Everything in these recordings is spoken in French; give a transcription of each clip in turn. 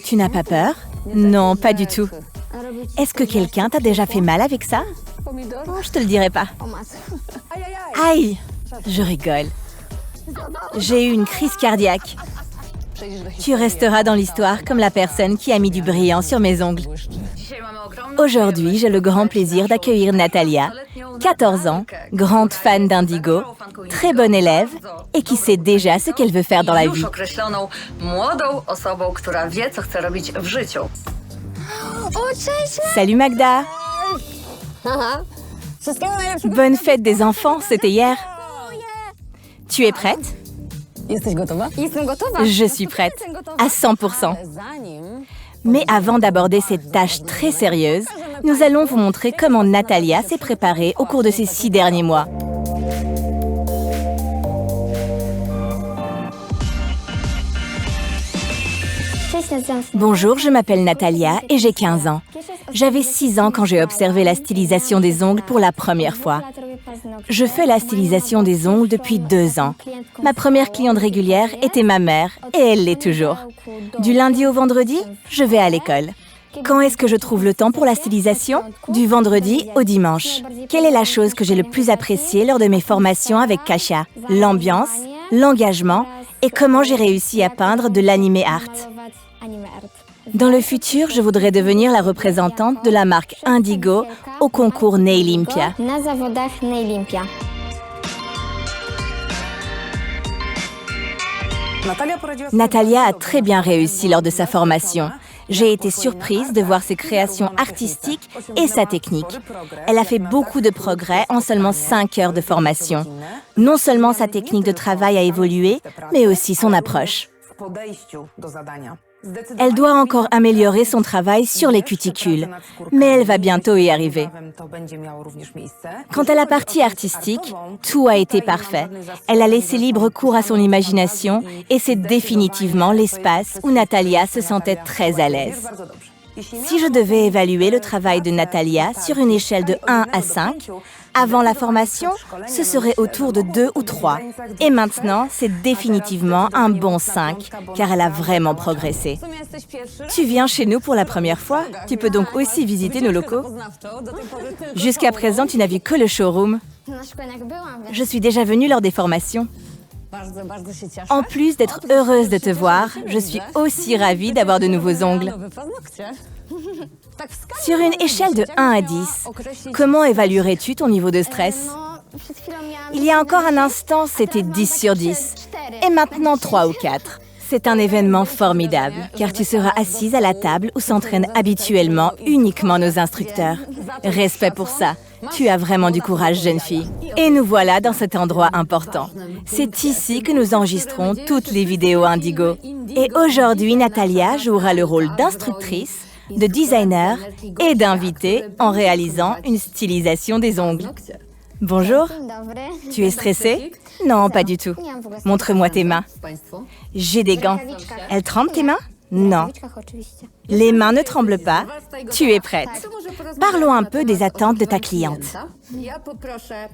Tu n'as pas peur? Non, pas du tout. Est-ce que quelqu'un t'a déjà fait mal avec ça? Oh, je te le dirai pas. Aïe! Je rigole. J'ai eu une crise cardiaque. Tu resteras dans l'histoire comme la personne qui a mis du brillant sur mes ongles. Aujourd'hui, j'ai le grand plaisir d'accueillir Natalia, 14 ans, grande fan d'Indigo, très bonne élève et qui sait déjà ce qu'elle veut faire dans la vie. Salut Magda! Bonne fête des enfants, c'était hier. Tu es prête? Je suis prête, à 100%. Mais avant d'aborder cette tâche très sérieuse, nous allons vous montrer comment Natalia s'est préparée au cours de ces 6 derniers mois. Bonjour, je m'appelle Natalia et j'ai 15 ans. J'avais 6 ans quand j'ai observé la stylisation des ongles pour la première fois. Je fais la stylisation des ongles depuis 2 ans. Ma première cliente régulière était ma mère et elle l'est toujours. Du lundi au vendredi, je vais à l'école. Quand est-ce que je trouve le temps pour la stylisation? Du vendredi au dimanche. Quelle est la chose que j'ai le plus appréciée lors de mes formations avec Kasia? L'ambiance, l'engagement et comment j'ai réussi à peindre de l'anime art. Dans le futur, je voudrais devenir la représentante de la marque Indigo au concours Nailympia. Natalia a très bien réussi lors de sa formation. J'ai été surprise de voir ses créations artistiques et sa technique. Elle a fait beaucoup de progrès en seulement 5 heures de formation. Non seulement sa technique de travail a évolué, mais aussi son approche. Elle doit encore améliorer son travail sur les cuticules, mais elle va bientôt y arriver. Quant à la partie artistique, tout a été parfait. Elle a laissé libre cours à son imagination et c'est définitivement l'espace où Natalia se sentait très à l'aise. Si je devais évaluer le travail de Natalia sur une échelle de 1 à 5, avant la formation, ce serait autour de 2 ou 3. Et maintenant, c'est définitivement un bon 5, car elle a vraiment progressé. Tu viens chez nous pour la première fois? Tu peux donc aussi visiter nos locaux. Jusqu'à présent, tu n'as vu que le showroom. Je suis déjà venue lors des formations. En plus d'être heureuse de te voir, je suis aussi ravie d'avoir de nouveaux ongles. Sur une échelle de 1 à 10, comment évaluerais-tu ton niveau de stress? Il y a encore un instant, c'était 10 sur 10. Et maintenant 3 ou 4. C'est un événement formidable, car tu seras assise à la table où s'entraînent habituellement uniquement nos instructeurs. Respect pour ça. Tu as vraiment du courage, jeune fille. Et nous voilà dans cet endroit important. C'est ici que nous enregistrons toutes les vidéos Indigo. Et aujourd'hui, Natalia jouera le rôle d'instructrice, de designer et d'invitée en réalisant une stylisation des ongles. Bonjour. Tu es stressée? Non, pas du tout. Montre-moi tes mains. J'ai des gants. Elles tremblent tes mains? Non. Les mains ne tremblent pas. Tu es prête. Parlons un peu des attentes de ta cliente.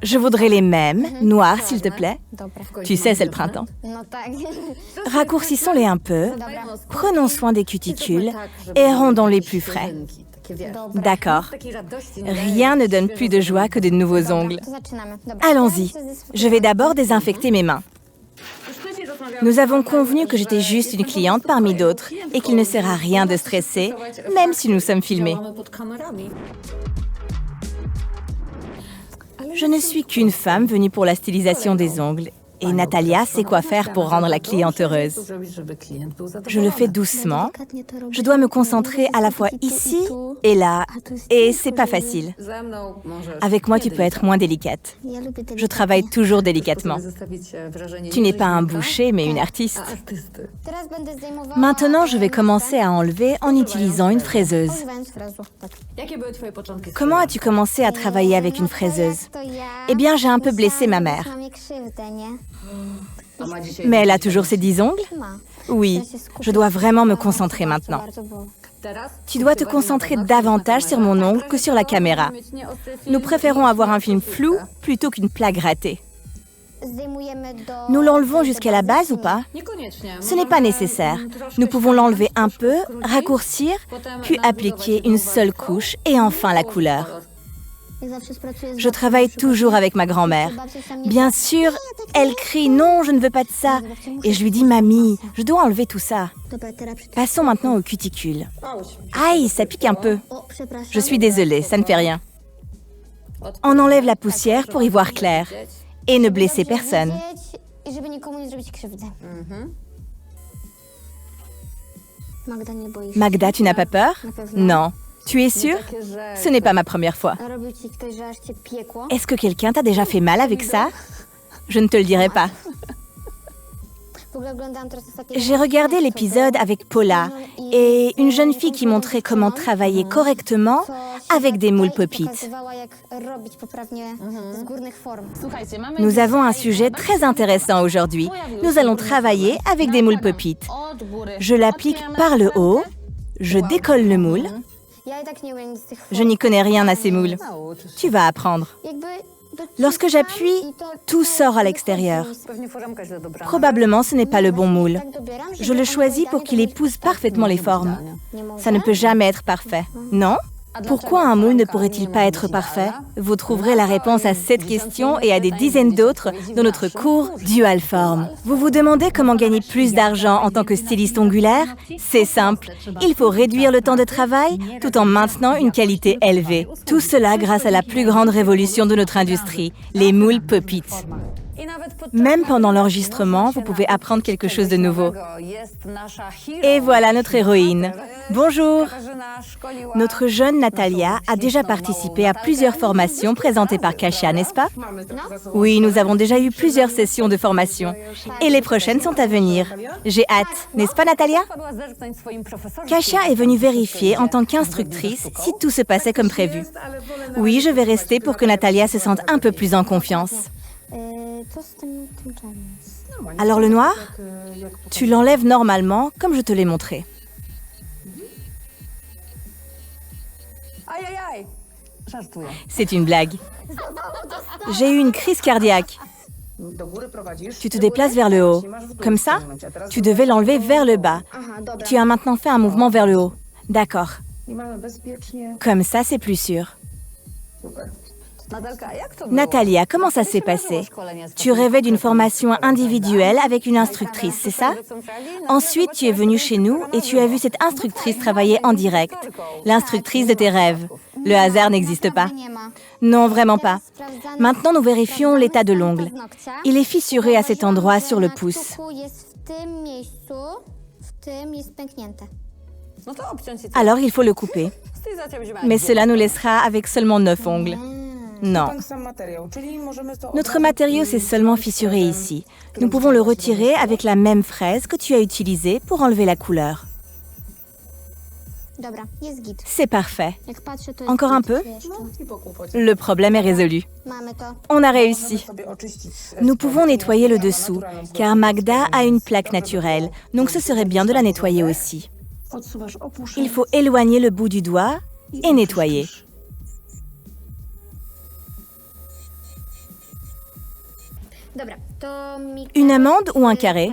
Je voudrais les mêmes, noirs s'il te plaît. Tu sais, c'est le printemps. Raccourcissons-les un peu, prenons soin des cuticules et rendons-les plus frais. D'accord. Rien ne donne plus de joie que de nouveaux ongles. Allons-y. Je vais d'abord désinfecter mes mains. Nous avons convenu que j'étais juste une cliente parmi d'autres et qu'il ne sert à rien de stresser, même si nous sommes filmés. Je ne suis qu'une femme venue pour la stylisation des ongles. Et Natalia sait quoi faire pour rendre la cliente heureuse. Je le fais doucement. Je dois me concentrer à la fois ici et là. Et c'est pas facile. Avec moi, tu peux être moins délicate. Je travaille toujours délicatement. Tu n'es pas un boucher, mais une artiste. Maintenant, je vais commencer à enlever en utilisant une fraiseuse. Comment as-tu commencé à travailler avec une fraiseuse? Eh bien, j'ai un peu blessé ma mère. Mais elle a toujours ses 10 ongles? Oui, je dois vraiment me concentrer maintenant. Tu dois te concentrer davantage sur mon ongle que sur la caméra. Nous préférons avoir un film flou plutôt qu'une plaque ratée. Nous l'enlevons jusqu'à la base ou pas? Ce n'est pas nécessaire. Nous pouvons l'enlever un peu, raccourcir, puis appliquer une seule couche et enfin la couleur. Je travaille toujours avec ma grand-mère. Bien sûr, elle crie « Non, je ne veux pas de ça !» Et je lui dis « Mamie, je dois enlever tout ça. » Passons maintenant au cuticule. Aïe, ça pique un peu. Je suis désolée, ça ne fait rien. On enlève la poussière pour y voir clair et ne blesser personne. Magda, tu n'as pas peur? Non. Tu es sûre? Ce n'est pas ma première fois. Est-ce que quelqu'un t'a déjà fait mal avec ça? Je ne te le dirai pas. J'ai regardé l'épisode avec Paula et une jeune fille qui montrait comment travailler correctement avec des moules Pop-it. Nous avons un sujet très intéressant aujourd'hui. Nous allons travailler avec des moules Pop-it. Je l'applique par le haut, je décolle le moule. Je n'y connais rien à ces moules. Tu vas apprendre. Lorsque j'appuie, tout sort à l'extérieur. Probablement, ce n'est pas le bon moule. Je le choisis pour qu'il épouse parfaitement les formes. Ça ne peut jamais être parfait, non? Pourquoi un moule ne pourrait-il pas être parfait? Vous trouverez la réponse à cette question et à des dizaines d'autres dans notre cours Dual Form. Vous vous demandez comment gagner plus d'argent en tant que styliste ongulaire? C'est simple. Il faut réduire le temps de travail tout en maintenant une qualité élevée. Tout cela grâce à la plus grande révolution de notre industrie, les moules Pop-it. Même pendant l'enregistrement, vous pouvez apprendre quelque chose de nouveau. Et voilà notre héroïne. Bonjour! Notre jeune Natalia a déjà participé à plusieurs formations présentées par Kasia, n'est-ce pas? Oui, nous avons déjà eu plusieurs sessions de formation. Et les prochaines sont à venir. J'ai hâte, n'est-ce pas Natalia? Kasia est venue vérifier en tant qu'instructrice si tout se passait comme prévu. Oui, je vais rester pour que Natalia se sente un peu plus en confiance. Alors le noir, tu l'enlèves normalement comme je te l'ai montré. C'est une blague. J'ai eu une crise cardiaque. Tu te déplaces vers le haut. Comme ça, tu devais l'enlever vers le bas. Tu as maintenant fait un mouvement vers le haut. D'accord. Comme ça, c'est plus sûr. Natalia, comment ça s'est passé? Tu rêvais d'une formation individuelle avec une instructrice, c'est ça? Ensuite, tu es venue chez nous et tu as vu cette instructrice travailler en direct. L'instructrice de tes rêves. Le hasard n'existe pas. Non, vraiment pas. Maintenant, nous vérifions l'état de l'ongle. Il est fissuré à cet endroit sur le pouce. Alors, il faut le couper. Mais cela nous laissera avec seulement 9 ongles. Non. Notre matériau s'est seulement fissuré ici. Nous pouvons le retirer avec la même fraise que tu as utilisée pour enlever la couleur. C'est parfait. Encore un peu? Le problème est résolu. On a réussi. Nous pouvons nettoyer le dessous, car Magda a une plaque naturelle, donc ce serait bien de la nettoyer aussi. Il faut éloigner le bout du doigt et nettoyer. Une amande ou un carré?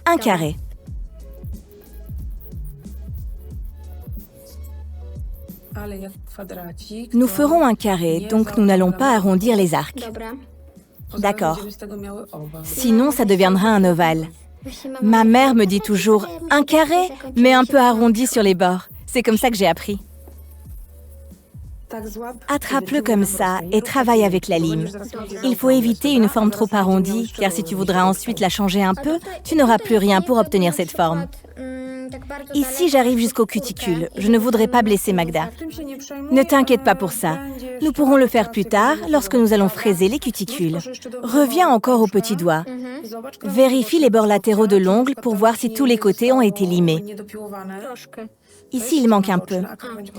Un carré. Nous ferons un carré, donc nous n'allons pas arrondir les arcs. D'accord. Sinon, ça deviendra un ovale. Ma mère me dit toujours « un carré, mais un peu arrondi sur les bords ». C'est comme ça que j'ai appris. Attrape-le comme ça et travaille avec la lime. Il faut éviter une forme trop arrondie, car si tu voudras ensuite la changer un peu, tu n'auras plus rien pour obtenir cette forme. Ici, j'arrive jusqu'au cuticule. Je ne voudrais pas blesser Magda. Ne t'inquiète pas pour ça. Nous pourrons le faire plus tard, lorsque nous allons fraiser les cuticules. Reviens encore au petit doigt. Vérifie les bords latéraux de l'ongle pour voir si tous les côtés ont été limés. Ici, il manque un peu.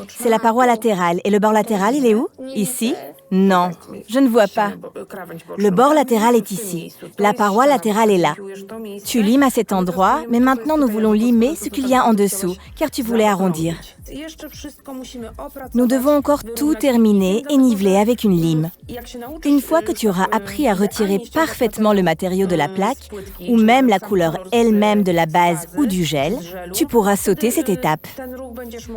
C'est la paroi latérale. Et le bord latéral, il est où? Ici? Non, je ne vois pas. Le bord latéral est ici. La paroi latérale est là. Tu limes à cet endroit, mais maintenant nous voulons limer ce qui qu'il y a en dessous, car tu voulais arrondir. Nous devons encore tout terminer et niveler avec une lime. Une fois que tu auras appris à retirer parfaitement le matériau de la plaque, ou même la couleur elle-même de la base ou du gel, tu pourras sauter cette étape.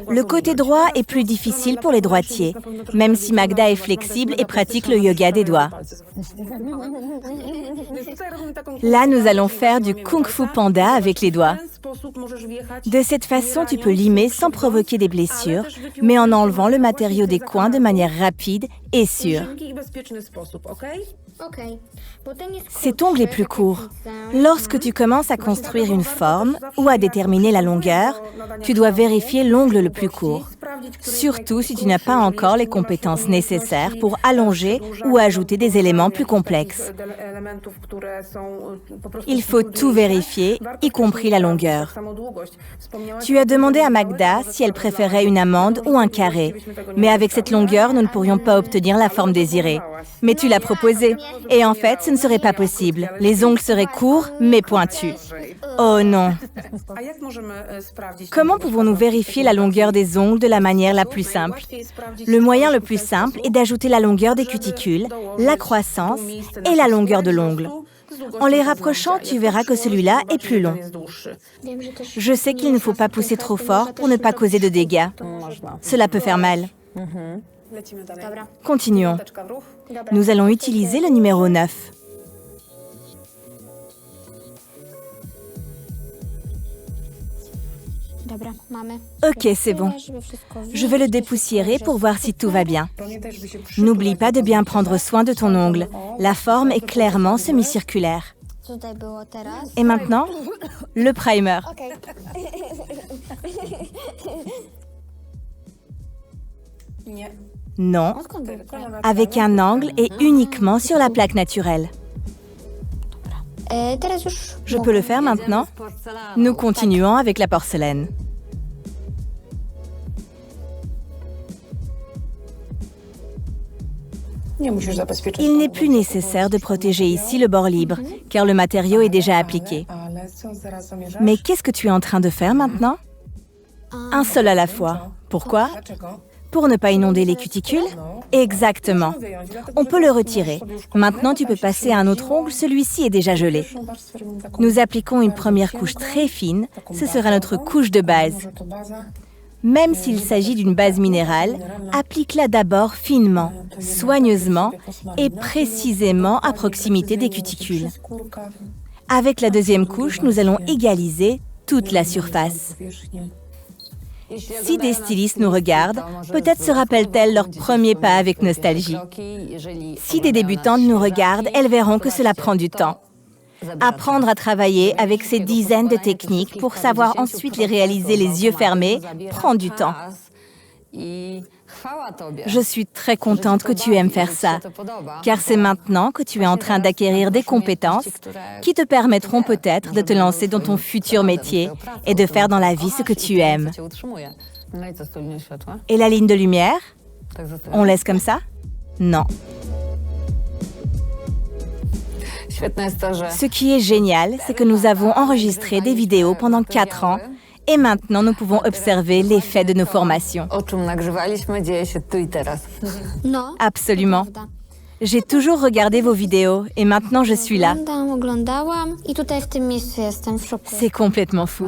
Le côté droit est plus difficile pour les droitiers, même si Magda est flexible et pratique le yoga des doigts. Là, nous allons faire du Kung Fu Panda avec les doigts. De cette façon, tu peux limer sans provoquer des blessures, mais en enlevant le matériau des coins de manière rapide et sûre. Cet ongle est plus court. Lorsque tu commences à construire une forme ou à déterminer la longueur, tu dois vérifier l'ongle le plus court. Surtout si tu n'as pas encore les compétences nécessaires pour allonger ou ajouter des éléments plus complexes. Il faut tout vérifier, y compris la longueur. Tu as demandé à Magda si elle préférait une amande ou un carré. Mais avec cette longueur, nous ne pourrions pas obtenir la forme désirée. Mais tu l'as proposé. Et en fait, ce ne serait pas possible. Les ongles seraient courts, mais pointus. Oh non! Comment pouvons-nous vérifier la longueur des ongles de la manière la plus simple? Le moyen le plus simple est d'ajouter la longueur des cuticules, la croissance et la longueur de l'ongle. En les rapprochant, tu verras que celui-là est plus long. Je sais qu'il ne faut pas pousser trop fort pour ne pas causer de dégâts. Cela peut faire mal. Continuons. Nous allons utiliser le numéro 9. Ok, c'est bon. Je vais le dépoussiérer pour voir si tout va bien. N'oublie pas de bien prendre soin de ton ongle. La forme est clairement semi-circulaire. Et maintenant, le primer. Non, avec un angle et uniquement sur la plaque naturelle. Je peux le faire maintenant? Nous continuons avec la porcelaine. Il n'est plus nécessaire de protéger ici le bord libre, car le matériau est déjà appliqué. Mais qu'est-ce que tu es en train de faire maintenant? Un seul à la fois. Pourquoi? Pour ne pas inonder les cuticules? Exactement. On peut le retirer. Maintenant, tu peux passer à un autre ongle, celui-ci est déjà gelé. Nous appliquons une première couche très fine, ce sera notre couche de base. Même s'il s'agit d'une base minérale, applique-la d'abord finement, soigneusement et précisément à proximité des cuticules. Avec la deuxième couche, nous allons égaliser toute la surface. Si des stylistes nous regardent, peut-être se rappellent-elles leur premier pas avec nostalgie. Si des débutantes nous regardent, elles verront que cela prend du temps. Apprendre à travailler avec ces dizaines de techniques pour savoir ensuite les réaliser les yeux fermés prend du temps. Je suis très contente que tu aimes faire ça, car c'est maintenant que tu es en train d'acquérir des compétences qui te permettront peut-être de te lancer dans ton futur métier et de faire dans la vie ce que tu aimes. Et la ligne de lumière? On laisse comme ça? Non. Ce qui est génial, c'est que nous avons enregistré des vidéos pendant 4 ans et maintenant nous pouvons observer l'effet de nos formations. Absolument. J'ai toujours regardé vos vidéos et maintenant je suis là. C'est complètement fou.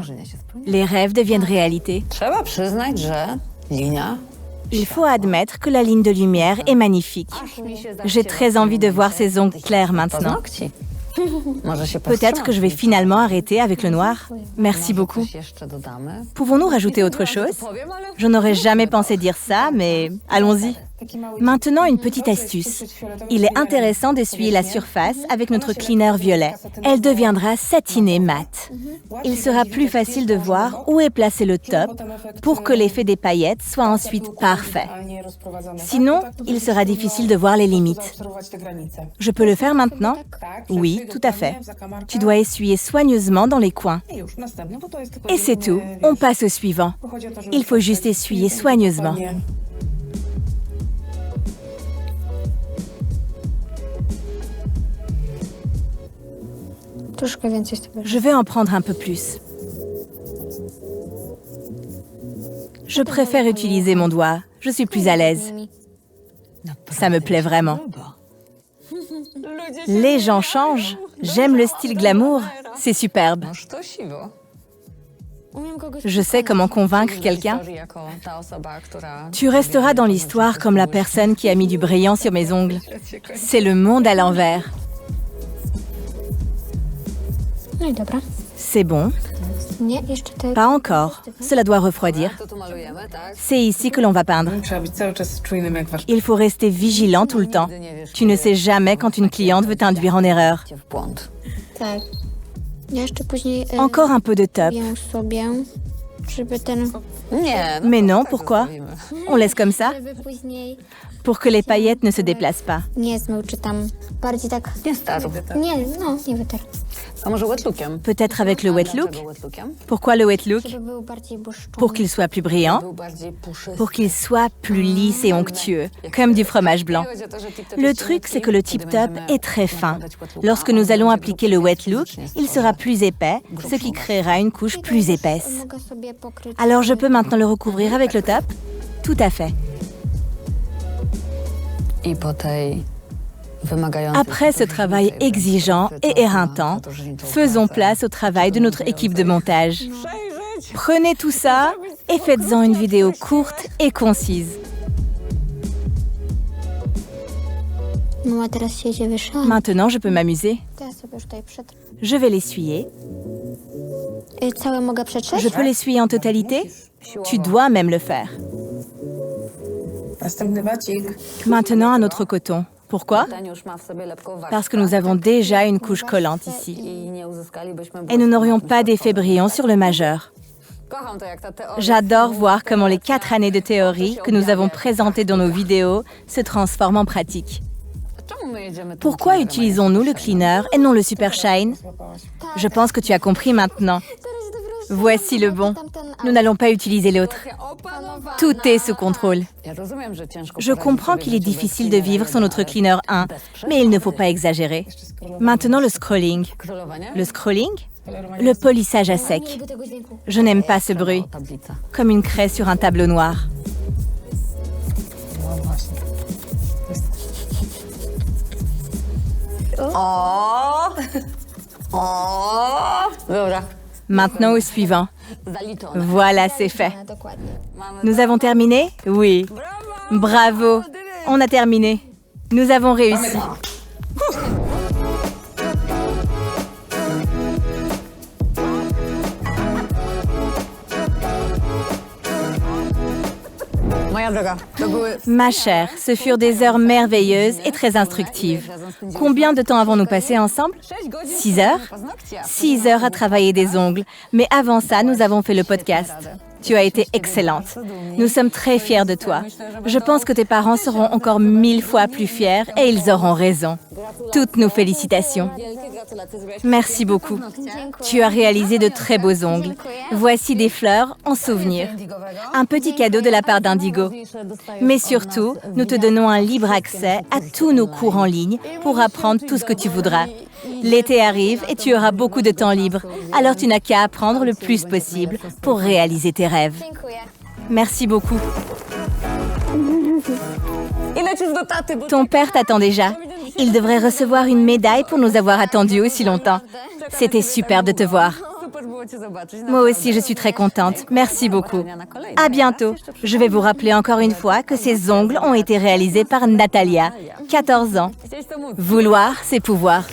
Les rêves deviennent réalité. Il faut admettre que la ligne de lumière est magnifique. J'ai très envie de voir ces ongles clairs maintenant. Peut-être que je vais finalement arrêter avec le noir. Merci beaucoup. Pouvons-nous rajouter autre chose? Je n'aurais jamais pensé dire ça, mais allons-y. Maintenant, une petite astuce. Il est intéressant d'essuyer la surface avec notre cleaner violet. Elle deviendra satinée mate. Il sera plus facile de voir où est placé le top pour que l'effet des paillettes soit ensuite parfait. Sinon, il sera difficile de voir les limites. Je peux le faire maintenant? Oui, tout à fait. Tu dois essuyer soigneusement dans les coins. Et c'est tout. On passe au suivant. Il faut juste essuyer soigneusement. Je vais en prendre un peu plus. Je préfère utiliser mon doigt. Je suis plus à l'aise. Ça me plaît vraiment. Les gens changent. J'aime le style glamour. C'est superbe. Je sais comment convaincre quelqu'un. Tu resteras dans l'histoire comme la personne qui a mis du brillant sur mes ongles. C'est le monde à l'envers. C'est bon. Pas encore. Cela doit refroidir. C'est ici que l'on va peindre. Il faut rester vigilant tout le temps. Tu ne sais jamais quand une cliente veut t'induire en erreur. Encore un peu de top. Mais non, pourquoi? On laisse comme ça? Pour que les paillettes ne se déplacent pas. Peut-être avec le wet look? Pourquoi le wet look? Pour qu'il soit plus brillant, pour qu'il soit plus lisse et onctueux, comme du fromage blanc. Le truc, c'est que le tip top est très fin. Lorsque nous allons appliquer le wet look, il sera plus épais, ce qui créera une couche plus épaisse. Alors je peux maintenant le recouvrir avec le top? Tout à fait. Après ce travail exigeant et éreintant, faisons place au travail de notre équipe de montage. Prenez tout ça et faites-en une vidéo courte et concise. Maintenant, je peux m'amuser. Je vais l'essuyer. Je peux l'essuyer en totalité? Tu dois même le faire. Maintenant, un autre coton. Pourquoi? Parce que nous avons déjà une couche collante ici. Et nous n'aurions pas d'effet brillant sur le majeur. J'adore voir comment les 4 années de théorie que nous avons présentées dans nos vidéos se transforment en pratique. Pourquoi utilisons-nous le cleaner et non le Super Shine? Je pense que tu as compris maintenant. Voici le bon. Nous n'allons pas utiliser l'autre. Tout est sous contrôle. Je comprends qu'il est difficile de vivre sans notre cleaner 1, mais il ne faut pas exagérer. Maintenant, le scrolling. Le scrolling? Le polissage à sec. Je n'aime pas ce bruit. Comme une craie sur un tableau noir. Maintenant au suivant. Voilà, c'est fait. Nous avons terminé? Oui. Bravo. On a terminé. Nous avons réussi. Ma chère, ce furent des heures merveilleuses et très instructives. Combien de temps avons-nous passé ensemble? 6 heures? 6 heures à travailler des ongles. Mais avant ça, nous avons fait le podcast. Tu as été excellente. Nous sommes très fiers de toi. Je pense que tes parents seront encore 1000 fois plus fiers et ils auront raison. Toutes nos félicitations. Merci beaucoup. Tu as réalisé de très beaux ongles. Voici des fleurs en souvenir. Un petit cadeau de la part d'Indigo. Mais surtout, nous te donnons un libre accès à tous nos cours en ligne pour apprendre tout ce que tu voudras. L'été arrive et tu auras beaucoup de temps libre. Alors tu n'as qu'à apprendre le plus possible pour réaliser tes rêves. Merci beaucoup. Ton père t'attend déjà. Il devrait recevoir une médaille pour nous avoir attendus aussi longtemps. C'était super de te voir. Moi aussi, je suis très contente. Merci beaucoup. À bientôt. Je vais vous rappeler encore une fois que ces ongles ont été réalisés par Natalia, 14 ans. Vouloir, c'est pouvoir.